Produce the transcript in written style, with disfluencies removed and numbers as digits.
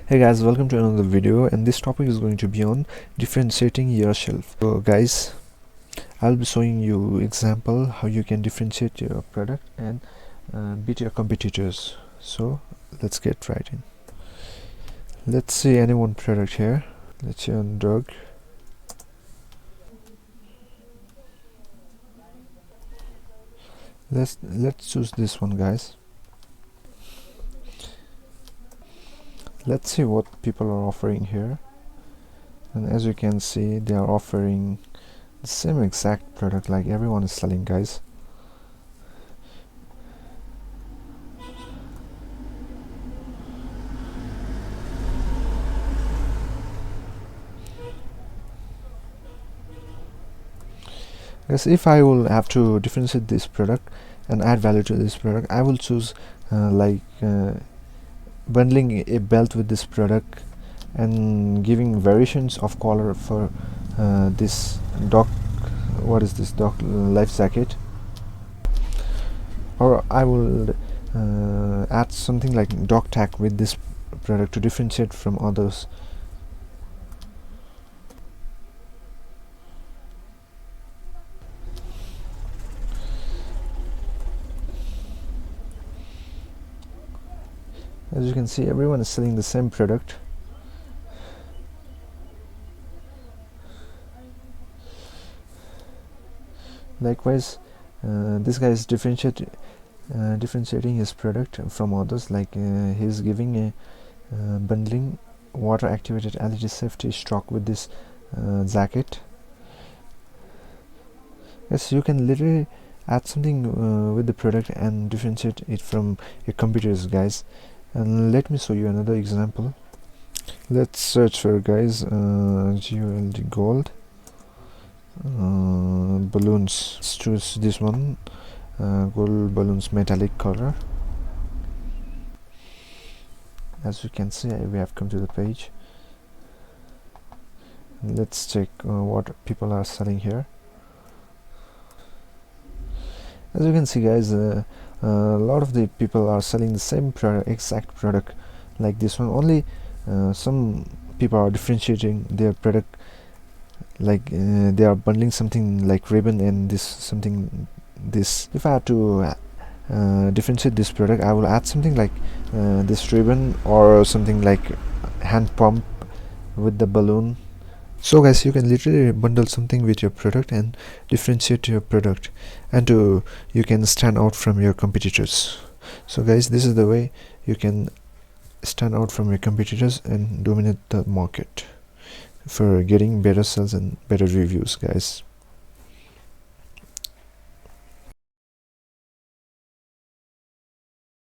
Hey guys, welcome to another video, and this topic is going to be on differentiating your shelf. So guys, I'll be showing you example how you can differentiate your product and beat your competitors. So let's get right in. Let's see any one product here. Let's see on dog. Let's choose this one, guys. Let's see what people are offering here, and as you can see, they are offering the same exact product like everyone is selling, guys. Yes, if I will have to differentiate this product and add value to this product, I will choose bundling a belt with this product and giving variations of color for this dog. What is this dog life jacket? Or I will add something like dog tag with this product to differentiate from others. As you can see, everyone is selling the same product. Likewise, this guy is differentiating his product from others, like he's giving a bundling water activated LED safety stock with this jacket. Yes, you can literally add something with the product and differentiate it from your competitors, guys. And let me show you another example. Let's search for, guys, GOLD gold balloons. Let's choose this one, gold balloons metallic color. As you can see, we have come to the page. Let's check what people are selling here. As you can see, guys, a lot of the people are selling the same product, exact product like this one. Only some people are differentiating their product, like they are bundling something like ribbon and this. If I had to differentiate this product, I will add something like this ribbon or something like hand pump with the balloon. So guys, you can literally bundle something with your product and differentiate your product, and you can stand out from your competitors. So guys, this is the way you can stand out from your competitors and dominate the market for getting better sales and better reviews, guys.